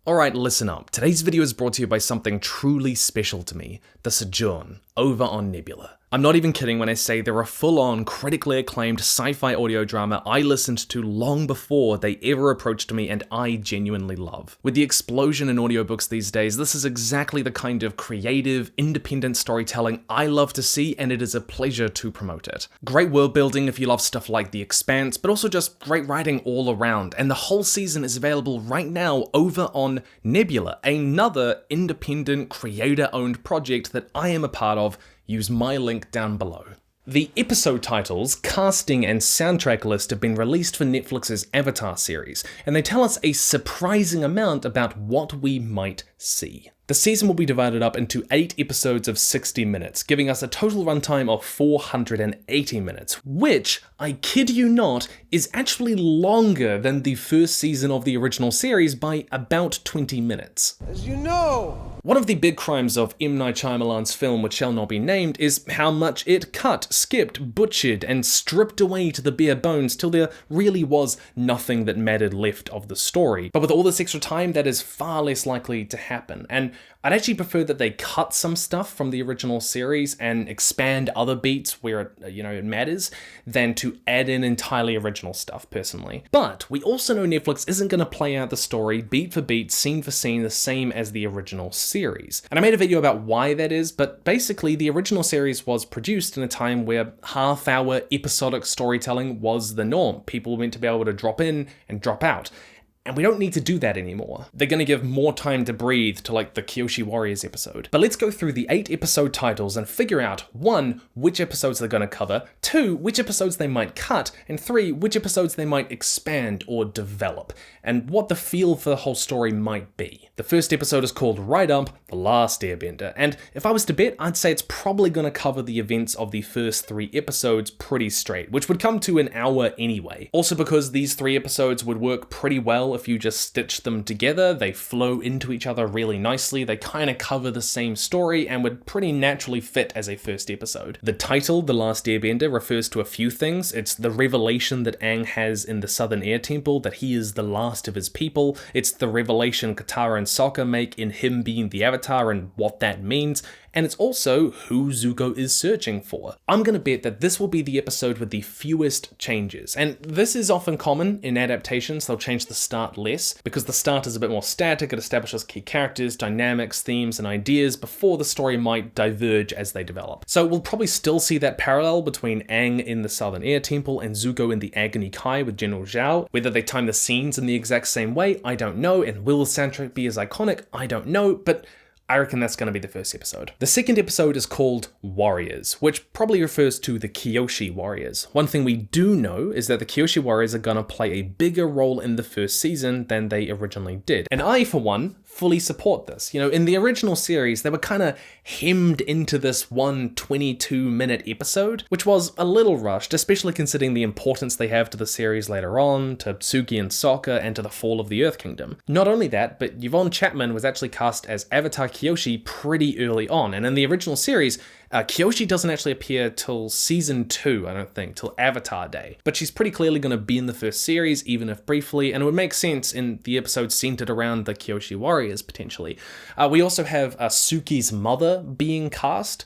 Alright, listen up. Today's video is brought to you by something truly special to me, The Sojourn, over on Nebula. I'm not even kidding when I say they're a full-on, critically acclaimed sci-fi audio drama I listened to long before they ever approached me and I genuinely love. With the explosion in audiobooks these days, this is exactly the kind of creative, independent storytelling I love to see, and it is a pleasure to promote it. Great world building if you love stuff like The Expanse, but also just great writing all around, and the whole season is available right now over on Nebula, another independent, creator-owned project that I am a part of. Use my link down below. The episode titles, casting, and soundtrack list have been released for Netflix's Avatar series, and they tell us a surprising amount about what we might see. The season will be divided up into 8 episodes of 60 minutes, giving us a total runtime of 480 minutes, which, I kid you not, is actually longer than the first season of the original series by about 20 minutes. As you know! One of the big crimes of M. Night Shyamalan's film, which shall not be named, is how much it cut, skipped, butchered, and stripped away to the bare bones till there really was nothing that mattered left of the story. But with all this extra time, that is far less likely to happen, and I'd actually prefer that they cut some stuff from the original series and expand other beats where it matters, than to add in entirely original stuff, personally. But we also know Netflix isn't going to play out the story beat for beat, scene for scene, the same as the original series. And I made a video about why that is, but basically the original series was produced in a time where half-hour episodic storytelling was the norm. People were meant to be able to drop in and drop out. And we don't need to do that anymore. They're going to give more time to breathe to like the Kyoshi Warriors episode. But let's go through the 8 episode titles and figure out 1, which episodes they're going to cover, 2, which episodes they might cut, and 3, which episodes they might expand or develop, and what the feel for the whole story might be. The first episode is called Right Up, The Last Airbender, and if I was to bet, I'd say it's probably going to cover the events of the first 3 episodes pretty straight, which would come to an hour anyway. Also because these 3 episodes would work pretty well if you just stitch them together. They flow into each other really nicely, they kind of cover the same story, and would pretty naturally fit as a first episode. The title, The Last Airbender, refers to a few things. It's the revelation that Aang has in the Southern Air Temple that he is the last of his people. It's the revelation Katara and Sokka make in him being the Avatar and what that means. And it's also who Zuko is searching for. I'm gonna bet that this will be the episode with the fewest changes. And this is often common in adaptations. They'll change the start less because the start is a bit more static. It establishes key characters, dynamics, themes, and ideas before the story might diverge as they develop. So we'll probably still see that parallel between Aang in the Southern Air Temple and Zuko in the Agony Kai with General Zhao. Whether they time the scenes in the exact same way, I don't know. And will the soundtrack be as iconic? I don't know. But I reckon that's going to be the first episode. The second episode is called Warriors, which probably refers to the Kyoshi Warriors. One thing we do know is that the Kyoshi Warriors are going to play a bigger role in the first season than they originally did. And I, for one, fully support this. In the original series, they were kind of hemmed into this one 22-minute episode, which was a little rushed, especially considering the importance they have to the series later on, to Suki and Sokka, and to the fall of the Earth Kingdom. Not only that, but Yvonne Chapman was actually cast as Avatar Kyoshi pretty early on, and in the original series, Kyoshi doesn't actually appear till season 2, I don't think, till Avatar Day. But she's pretty clearly going to be in the first series, even if briefly, and it would make sense in the episode centered around the Kyoshi Warriors, potentially. We also have Suki's mother being cast,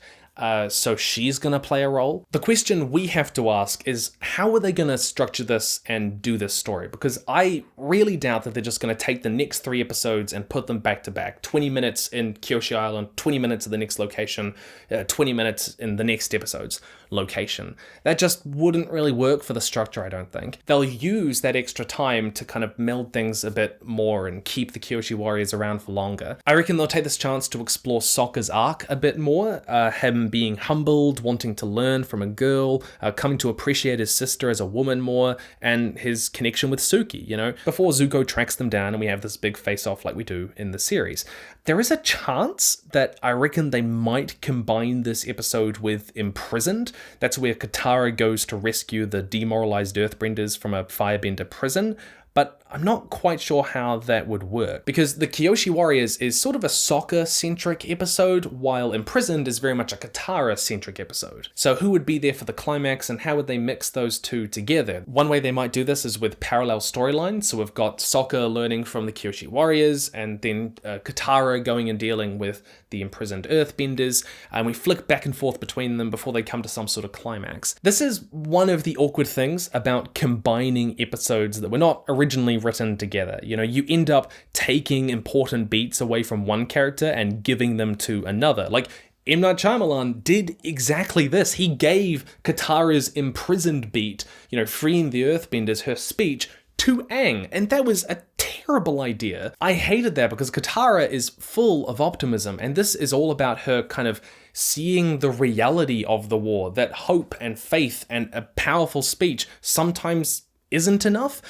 so she's going to play a role. The question we have to ask is, how are they going to structure this and do this story? Because I really doubt that they're just going to take the next 3 episodes and put them back to back. 20 minutes in Kyoshi Island, 20 minutes at the next location, 20 minutes in the next episode's location. That just wouldn't really work for the structure, I don't think. They'll use that extra time to kind of meld things a bit more and keep the Kyoshi Warriors around for longer. I reckon they'll take this chance to explore Sokka's arc a bit more, him being humbled, wanting to learn from a girl, coming to appreciate his sister as a woman more, and his connection with Suki, before Zuko tracks them down and we have this big face-off like we do in the series. There is a chance that I reckon they might combine this episode with Imprisoned. That's where Katara goes to rescue the demoralized Earthbenders from a firebender prison. But but I'm not quite sure how that would work, because the Kyoshi Warriors is sort of a Sokka-centric episode, while Imprisoned is very much a Katara-centric episode. So who would be there for the climax, and how would they mix those two together? One way they might do this is with parallel storylines, so we've got Sokka learning from the Kyoshi Warriors, and then Katara going and dealing with the imprisoned Earthbenders, and we flick back and forth between them before they come to some sort of climax. This is one of the awkward things about combining episodes that were not originally written together. You know, you end up taking important beats away from one character and giving them to another. Like, M. Night Shyamalan did exactly this. He gave Katara's imprisoned beat, you know, freeing the Earthbenders, her speech, to Aang, and that was a terrible idea. I hated that because Katara is full of optimism, and this is all about her kind of seeing the reality of the war, that hope and faith and a powerful speech sometimes isn't enough,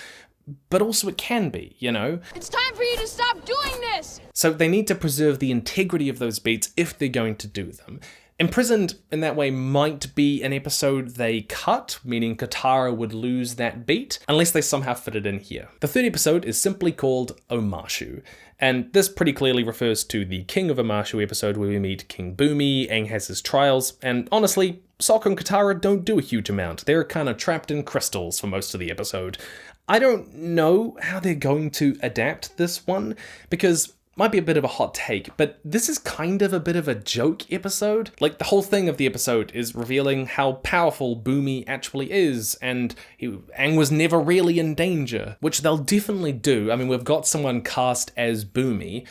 but also it can be, you know? It's time for you to stop doing this! So they need to preserve the integrity of those beats if they're going to do them. Imprisoned in that way might be an episode they cut, meaning Katara would lose that beat, unless they somehow fit it in here. The third episode is simply called Omashu, and this pretty clearly refers to the King of Omashu episode where we meet King Bumi, Aang has his trials, and honestly, Sokka and Katara don't do a huge amount. They're kind of trapped in crystals for most of the episode. I don't know how they're going to adapt this one, because might be a bit of a hot take, but this is kind of a bit of a joke episode. Like, the whole thing of the episode is revealing how powerful Bumi actually is, and Aang was never really in danger, which they'll definitely do. I mean, we've got someone cast as Bumi,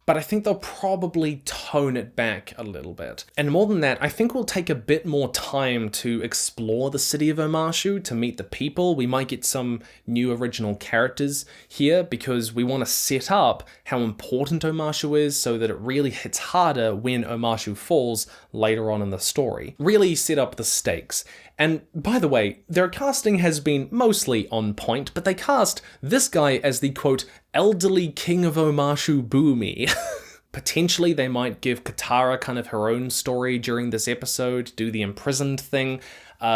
but I think they'll probably tone it back a little bit. And more than that, I think we'll take a bit more time to explore the city of Omashu, to meet the people. We might get some new original characters here because we want to set up how important Omashu is so that it really hits harder when Omashu falls later on in the story. Really set up the stakes. And by the way, their casting has been mostly on point, but they cast this guy as the, quote, elderly king of Omashu Bumi. Potentially they might give Katara kind of her own story during this episode, do the imprisoned thing,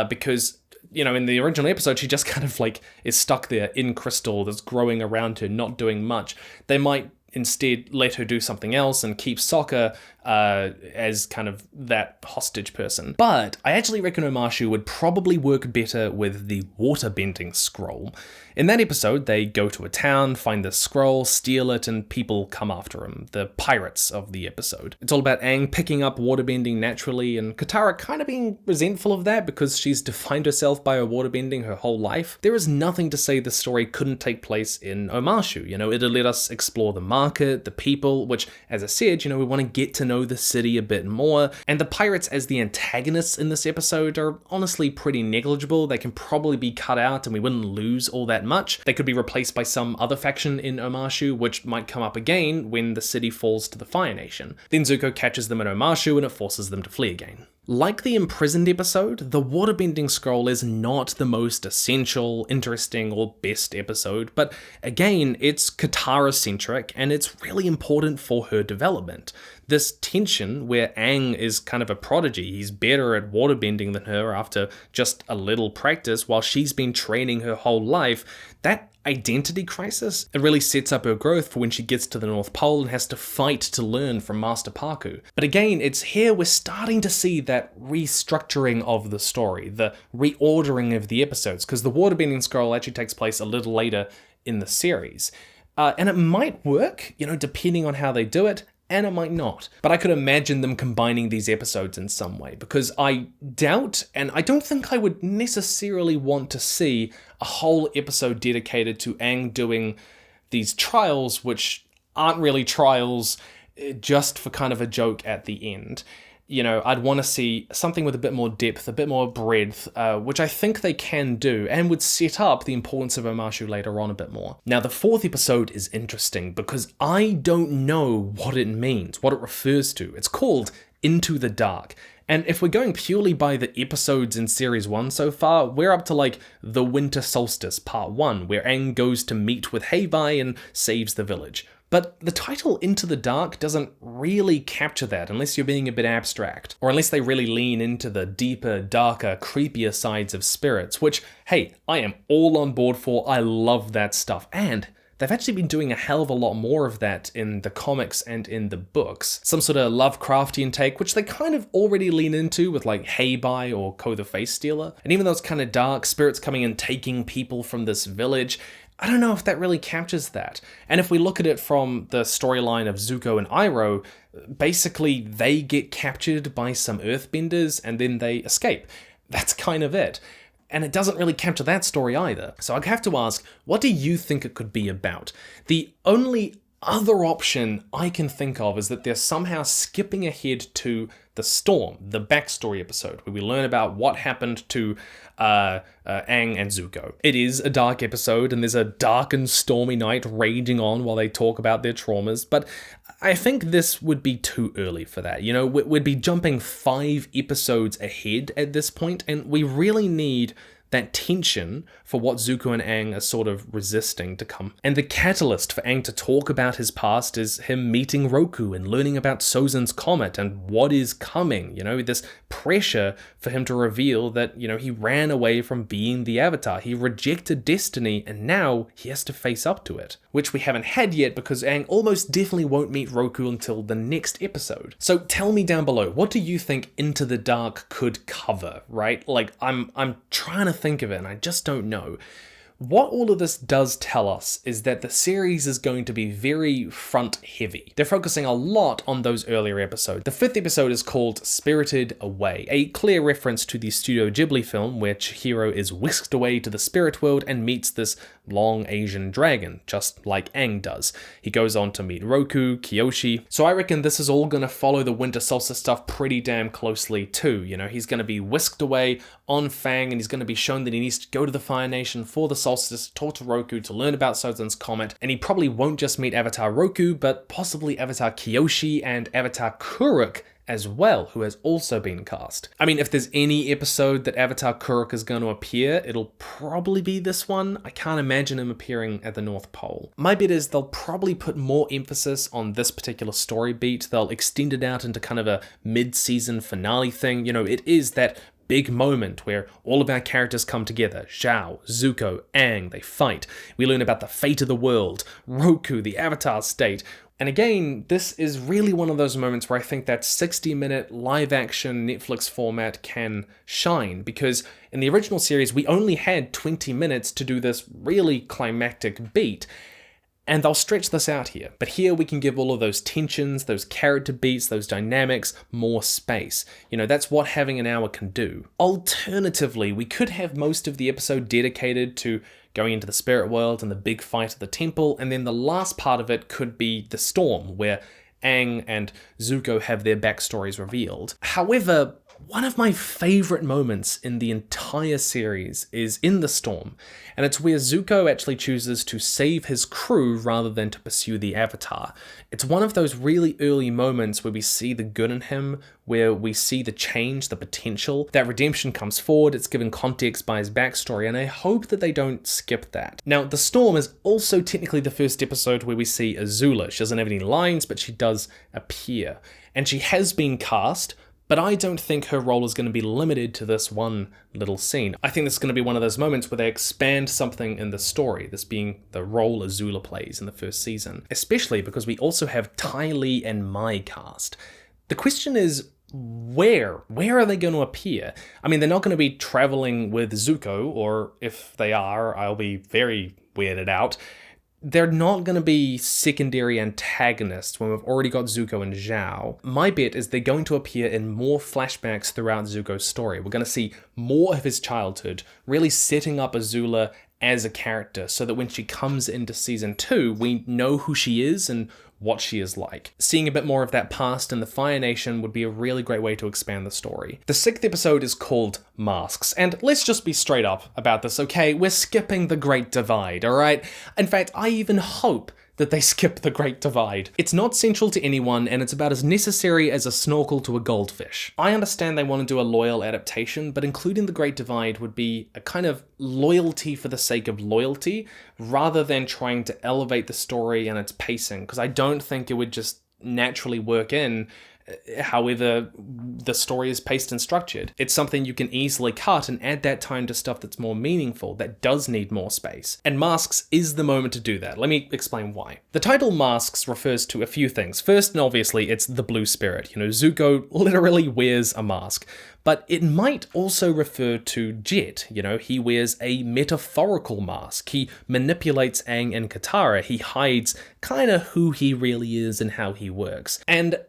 because, you know, in the original episode, she just kind of like is stuck there in crystal that's growing around her, not doing much. They might instead let her do something else and keep Sokka as kind of that hostage person. But I actually reckon Omashu would probably work better with the waterbending scroll. In that episode, they go to a town, find the scroll, steal it, and people come after him, the pirates of the episode. It's all about Aang picking up waterbending naturally, and Katara kind of being resentful of that because she's defined herself by her waterbending her whole life. There is nothing to say the story couldn't take place in Omashu. You know, it'll let us explore the market, the people, which, as I said, you know, we want to get to know the city a bit more, and the pirates as the antagonists in this episode are honestly pretty negligible. They can probably be cut out and we wouldn't lose all that much. They could be replaced by some other faction in Omashu, which might come up again when the city falls to the Fire Nation. Then Zuko catches them in Omashu and it forces them to flee again. Like the imprisoned episode, the waterbending scroll is not the most essential, interesting, or best episode, but again, it's Katara-centric and it's really important for her development. This tension where Aang is kind of a prodigy, he's better at waterbending than her after just a little practice while she's been training her whole life, that identity crisis, it really sets up her growth for when she gets to the North Pole and has to fight to learn from Master Paku. But again, it's here we're starting to see that restructuring of the story, the reordering of the episodes, because the waterbending scroll actually takes place a little later in the series. And it might work, you know, depending on how they do it, and it might not. But I could imagine them combining these episodes in some way, because I doubt, and I don't think I would necessarily want to see a whole episode dedicated to Aang doing these trials, which aren't really trials, just for kind of a joke at the end. You know, I'd want to see something with a bit more depth, a bit more breadth, which I think they can do, and would set up the importance of Omashu later on a bit more. Now, the fourth episode is interesting because I don't know what it means, what it refers to. It's called Into the Dark. And if we're going purely by the episodes in Series 1 so far, we're up to like the Winter Solstice Part 1, where Aang goes to meet with Heibai and saves the village. But the title Into the Dark doesn't really capture that unless you're being a bit abstract, or unless they really lean into the deeper, darker, creepier sides of spirits, which, hey, I am all on board for. I love that stuff. And they've actually been doing a hell of a lot more of that in the comics and in the books. Some sort of Lovecraftian take, which they kind of already lean into with like Heibai or Ko the Face Stealer. And even though it's kind of dark, spirits coming and taking people from this village, I don't know if that really captures that. And if we look at it from the storyline of Zuko and Iroh, basically they get captured by some earthbenders and then they escape. That's kind of it. And it doesn't really capture that story either. So I have to ask, what do you think it could be about? The only other option I can think of is that they're somehow skipping ahead to The Storm, the backstory episode, where we learn about what happened to Aang and Zuko. It is a dark episode, and there's a dark and stormy night raging on while they talk about their traumas, but I think this would be too early for that. You know, we'd be jumping 5 episodes ahead at this point, and we really need that tension for what Zuko and Aang are sort of resisting to come. And the catalyst for Aang to talk about his past is him meeting Roku and learning about Sozin's comet and what is coming, you know, this pressure for him to reveal that, you know, he ran away from being the Avatar. He rejected destiny and now he has to face up to it, which we haven't had yet because Aang almost definitely won't meet Roku until the next episode. So tell me down below, what do you think Into the Dark could cover, right? Like, I'm trying to think of it and I just don't know. What all of this does tell us is that the series is going to be very front heavy. They're focusing a lot on those earlier episodes. The 5th episode is called Spirited Away, a clear reference to the Studio Ghibli film where Chihiro is whisked away to the spirit world and meets this long Asian dragon, just like Aang does. He goes on to meet Roku, Kyoshi, so I reckon this is all going to follow the Winter Solstice stuff pretty damn closely too. You know, he's going to be whisked away on Fang and he's going to be shown that he needs to go to the Fire Nation for the Solstice, talk to Roku to learn about Sozin's comet, and he probably won't just meet Avatar Roku, but possibly Avatar Kyoshi and Avatar Kuruk as well, who has also been cast. I mean, if there's any episode that Avatar Kuruk is going to appear, it'll probably be this one. I can't imagine him appearing at the North Pole. My bet is they'll probably put more emphasis on this particular story beat. They'll extend it out into kind of a mid-season finale thing. You know, it is that big moment where all of our characters come together. Zhao, Zuko, Aang, they fight. We learn about the fate of the world, Roku, the Avatar state. And again, this is really one of those moments where I think that 60-minute live-action Netflix format can shine, because in the original series, we only had 20 minutes to do this really climactic beat. And they'll stretch this out here. But here we can give all of those tensions, those character beats, those dynamics, more space. You know, that's what having an hour can do. Alternatively, we could have most of the episode dedicated to going into the spirit world and the big fight at the temple, and then the last part of it could be the storm, where Aang and Zuko have their backstories revealed. However, one of my favorite moments in the entire series is in the storm, and it's where Zuko actually chooses to save his crew rather than to pursue the Avatar. It's one of those really early moments where we see the good in him, where we see the change, the potential. That redemption comes forward, it's given context by his backstory, and I hope that they don't skip that. Now, the storm is also technically the first episode where we see Azula. She doesn't have any lines, but she does appear, and she has been cast, but I don't think her role is going to be limited to this one little scene. I think this is going to be one of those moments where they expand something in the story, this being the role Azula plays in the first season, especially because we also have Ty Lee and Mai cast. The question is, where are they going to appear? I mean, they're not going to be traveling with Zuko, or if they are, I'll be very weirded out. They're not going to be secondary antagonists when we've already got Zuko and Zhao. My bet is they're going to appear in more flashbacks throughout Zuko's story. We're going to see more of his childhood, really setting up Azula as a character so that when she comes into season 2, we know who she is and what she is like. Seeing a bit more of that past in the Fire Nation would be a really great way to expand the story. The 6th episode is called Masks, and let's just be straight up about this, okay? We're skipping the Great Divide, alright? In fact, I even hope that they skip the Great Divide. It's not central to anyone, and it's about as necessary as a snorkel to a goldfish. I understand they want to do a loyal adaptation, but including the Great Divide would be a kind of loyalty for the sake of loyalty, rather than trying to elevate the story and its pacing, because I don't think it would just naturally work in however the story is paced and structured. It's something you can easily cut and add that time to stuff that's more meaningful, that does need more space. And Masks is the moment to do that. Let me explain why. The title Masks refers to a few things. First, and obviously, it's the blue spirit. Zuko literally wears a mask. But it might also refer to Jet. He wears a metaphorical mask. He manipulates Aang and Katara. He hides kind of who he really is and how he works. And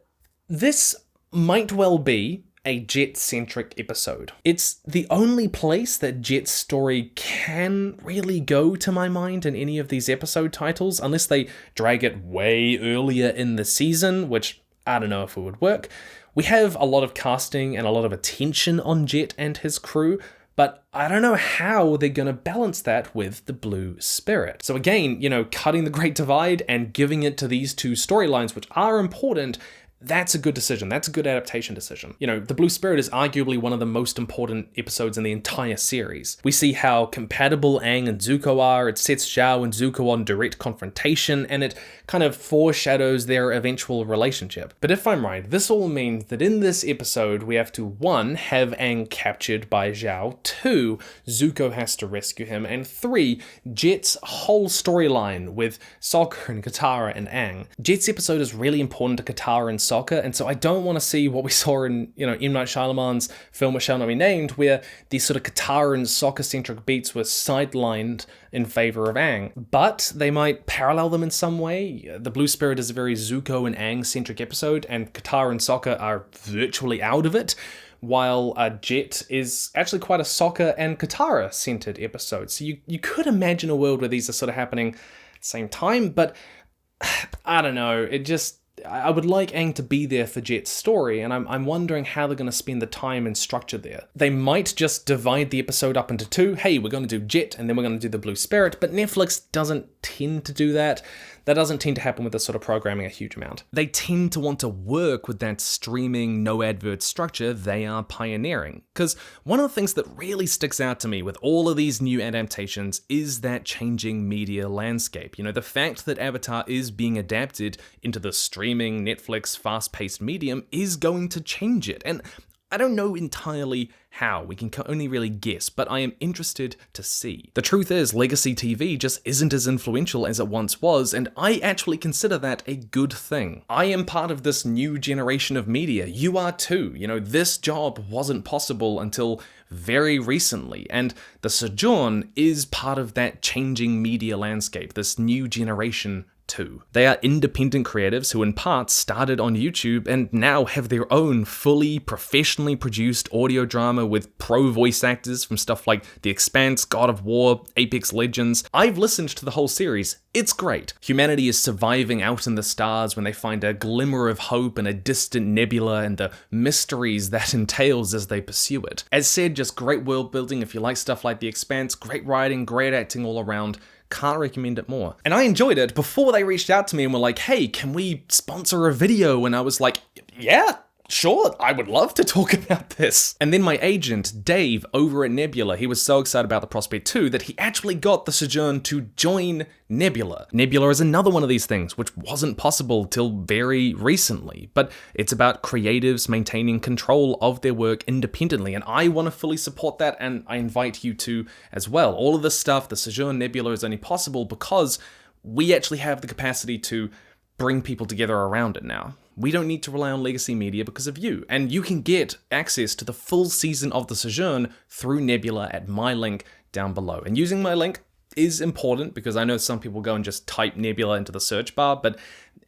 this might well be a Jet-centric episode. It's the only place that Jet's story can really go, to my mind, in any of these episode titles, unless they drag it way earlier in the season, which I don't know if it would work. We have a lot of casting and a lot of attention on Jet and his crew, but I don't know how they're going to balance that with the blue spirit. So again, cutting the Great Divide and giving it to these two storylines, which are important, that's a good decision. That's a good adaptation decision. The Blue Spirit is arguably one of the most important episodes in the entire series. We see how compatible Aang and Zuko are, it sets Zhao and Zuko on direct confrontation, and it kind of foreshadows their eventual relationship. But if I'm right, this all means that in this episode, we have to 1, have Aang captured by Zhao, 2, Zuko has to rescue him, and 3, Jet's whole storyline with Sokka and Katara and Aang. Jet's episode is really important to Katara and Sokka, and so I don't want to see what we saw in, M. Night Shyamalan's film which shall not be named, where these sort of Katara and Sokka-centric beats were sidelined in favor of Aang. But they might parallel them in some way. The Blue Spirit is a very Zuko and Aang-centric episode, and Katara and Sokka are virtually out of it, while Jet is actually quite a Sokka and Katara-centered episode. So you could imagine a world where these are sort of happening at the same time, but I don't know, I would like Aang to be there for Jet's story, and I'm wondering how they're going to spend the time and structure there. They might just divide the episode up into 2. Hey, we're going to do Jet, and then we're going to do the Blue Spirit, but Netflix doesn't tend to do that. That doesn't tend to happen with this sort of programming a huge amount. They tend to want to work with that streaming, no advert structure they are pioneering. Because one of the things that really sticks out to me with all of these new adaptations is that changing media landscape. The fact that Avatar is being adapted into the streaming, Netflix, fast-paced medium is going to change it. And I don't know entirely how, we can only really guess, but I am interested to see. The truth is, legacy TV just isn't as influential as it once was, and I actually consider that a good thing. I am part of this new generation of media. You are too. This job wasn't possible until very recently, and the Sojourn is part of that changing media landscape, this new generation too. They are independent creatives who in part started on YouTube and now have their own fully professionally produced audio drama with pro voice actors from stuff like The Expanse, God of War, Apex Legends. I've listened to the whole series. It's great. Humanity is surviving out in the stars when they find a glimmer of hope in a distant nebula and the mysteries that entails as they pursue it. As said, just great world building if you like stuff like The Expanse, great writing, great acting all around. Can't recommend it more. And I enjoyed it before they reached out to me and were like, hey, can we sponsor a video? And I was like, yeah, sure, I would love to talk about this. And then my agent, Dave, over at Nebula, he was so excited about the prospect too that he actually got the Sojourn to join Nebula. Nebula is another one of these things which wasn't possible till very recently, but it's about creatives maintaining control of their work independently, and I want to fully support that, and I invite you to as well. All of this stuff, the Sojourn Nebula, is only possible because we actually have the capacity to bring people together around it now. We don't need to rely on legacy media because of you, and you can get access to the full season of the Sojourn through Nebula at my link down below. And using my link is important because I know some people go and just type Nebula into the search bar, but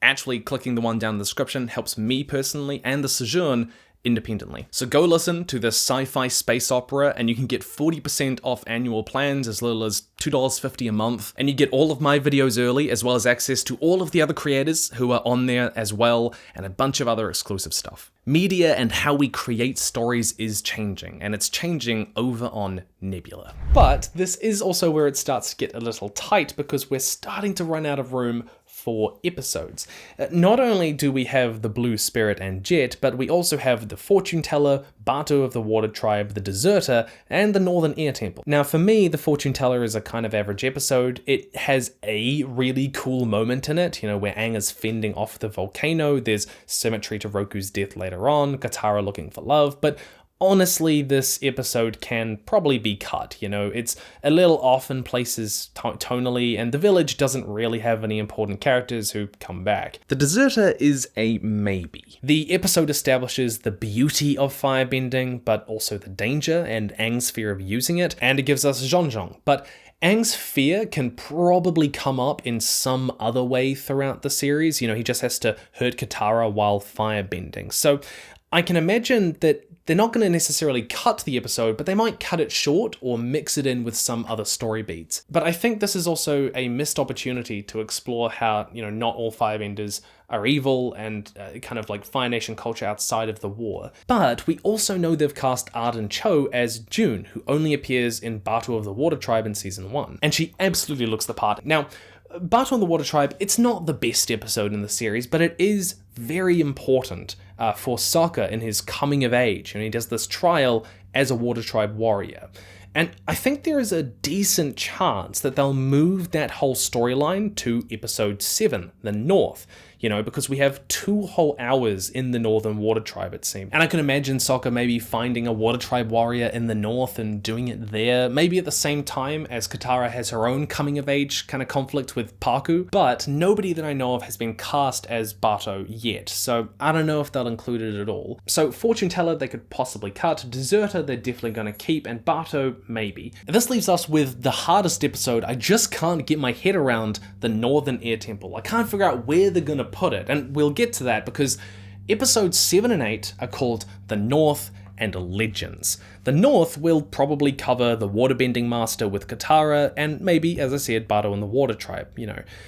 actually clicking the one down in the description helps me personally and the Sojourn independently. So go listen to this sci-fi space opera and you can get 40% off annual plans as little as $2.50 a month, and you get all of my videos early as well as access to all of the other creators who are on there as well, and a bunch of other exclusive stuff. Media and how we create stories is changing, and it's changing over on Nebula. But this is also where it starts to get a little tight because we're starting to run out of room 4 episodes. Not only do we have the Blue Spirit and Jet, but we also have the Fortune Teller, Bato of the Water Tribe, the Deserter, and the Northern Air Temple. Now for me, the Fortune Teller is a kind of average episode. It has a really cool moment in it, where Aang is fending off the volcano. There's symmetry to Roku's death later on, Katara looking for love, but honestly, this episode can probably be cut. It's a little off in places tonally, and the village doesn't really have any important characters who come back. The Deserter is a maybe. The episode establishes the beauty of firebending, but also the danger and Aang's fear of using it, and it gives us Zhong. But Aang's fear can probably come up in some other way throughout the series. He just has to hurt Katara while firebending. So I can imagine that they're not going to necessarily cut the episode, but they might cut it short or mix it in with some other story beats. But I think this is also a missed opportunity to explore how, not all firebenders are evil and kind of like Fire Nation culture outside of the war. But we also know they've cast Arden Cho as June, who only appears in Bato of the Water Tribe in season 1. And she absolutely looks the part. Now, Bato of the Water Tribe, it's not the best episode in the series, but it is very important for Sokka in his coming of age. He does this trial as a Water Tribe warrior. And I think there is a decent chance that they'll move that whole storyline to episode 7, the North, because we have 2 whole hours in the Northern Water Tribe, it seems. And I can imagine Sokka maybe finding a Water Tribe warrior in the North and doing it there, maybe at the same time as Katara has her own coming of age kind of conflict with Paku, but nobody that I know of has been cast as Bato yet, so I don't know if they'll include it at all. So Fortune Teller they could possibly cut, Deserter they're definitely going to keep, and Bato maybe. This leaves us with the hardest episode. I just can't get my head around the Northern Air Temple. I can't figure out where they're going to put it, and we'll get to that because episodes 7 and 8 are called The North and Legends. The North will probably cover the Waterbending Master with Katara, and maybe, as I said, Bato and the Water Tribe,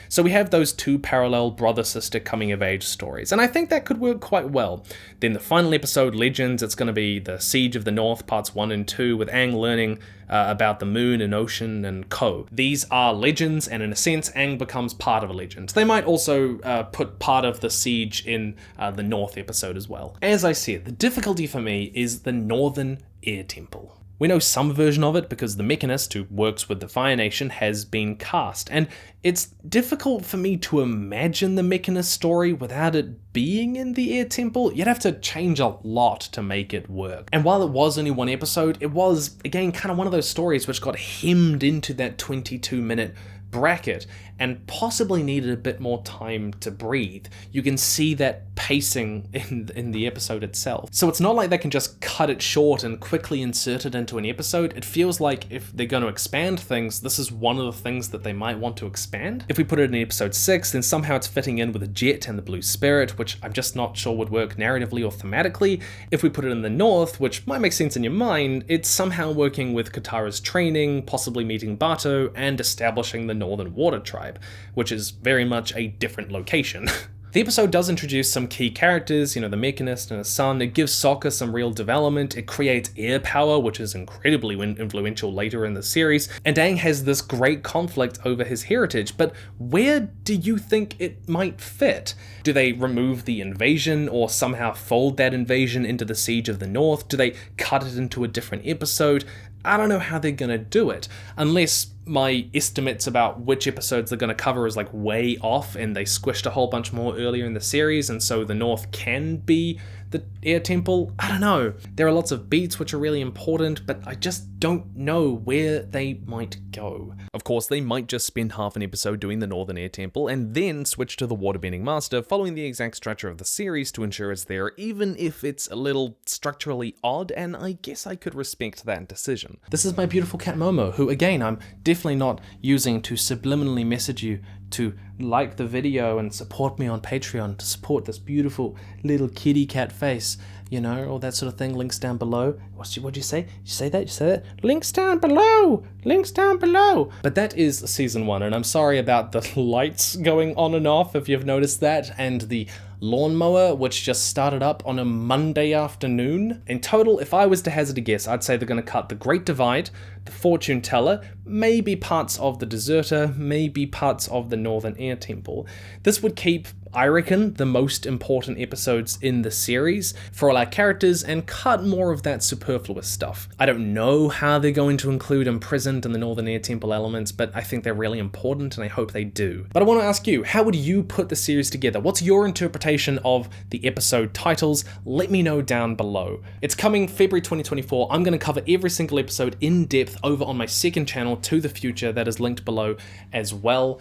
So we have those 2 parallel brother-sister coming-of-age stories, and I think that could work quite well. Then the final episode, Legends, it's going to be the Siege of the North, parts 1 and 2, with Aang learning about the moon and ocean and Ko. These are legends, and in a sense, Aang becomes part of a legend. They might also put part of the siege in the North episode as well. As I said, the difficulty for me is the Northern Air Temple. We know some version of it because the Mechanist who works with the Fire Nation has been cast, and it's difficult for me to imagine the Mechanist story without it being in the Air Temple. You'd have to change a lot to make it work. And while it was only 1 episode, it was, again, kind of one of those stories which got hemmed into that 22-minute bracket and possibly needed a bit more time to breathe. You can see that pacing in the episode itself. So it's not like they can just cut it short and quickly insert it into an episode. It feels like if they're going to expand things, this is one of the things that they might want to expand. If we put it in episode 6, then somehow it's fitting in with the Jet and the Blue Spirit, which I'm just not sure would work narratively or thematically. If we put it in the North, which might make sense in your mind, it's somehow working with Katara's training, possibly meeting Bato, and establishing the Northern Water Tribe, which is very much a different location. The episode does introduce some key characters, the Mechanist and his son. It gives Sokka some real development. It creates air power, which is incredibly influential later in the series. And Aang has this great conflict over his heritage, but where do you think it might fit? Do they remove the invasion or somehow fold that invasion into the Siege of the North? Do they cut it into a different episode? I don't know how they're gonna do it, unless my estimates about which episodes they're gonna cover is like way off and they squished a whole bunch more earlier in the series, and so the North can be the Air Temple. I don't know. There are lots of beats which are really important, but I just don't know where they might go. Of course, they might just spend half an episode doing the Northern Air Temple and then switch to the Waterbending Master, following the exact structure of the series to ensure it's there, even if it's a little structurally odd, and I guess I could respect that decision. This is my beautiful cat Momo, who again, I'm definitely not using to subliminally message you to like the video and support me on Patreon, to support this beautiful little kitty cat face, all that sort of thing. Links down below. What'd you say? You say that? Links down below! Links down below! But that is season 1, and I'm sorry about the lights going on and off, if you've noticed that, and the lawnmower, which just started up on a Monday afternoon. In total, if I was to hazard a guess, I'd say they're going to cut the Great Divide, the Fortune Teller, maybe parts of the Deserter, maybe parts of the the Northern Air Temple. This would keep, I reckon, the most important episodes in the series for all our characters and cut more of that superfluous stuff. I don't know how they're going to include Imprisoned and the Northern Air Temple elements, but I think they're really important and I hope they do. But I want to ask you, how would you put the series together? What's your interpretation of the episode titles? Let me know down below. It's coming February 2024. I'm going to cover every single episode in depth over on my second channel, To the Future, that is linked below as well.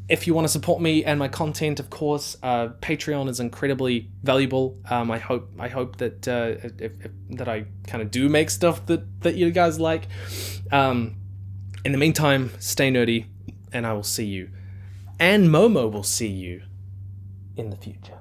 If you want to support me and my content, of course, Patreon is incredibly valuable. I hope that that I kind of do make stuff that you guys like. In the meantime, stay nerdy, and I will see you, and Momo will see you in the future.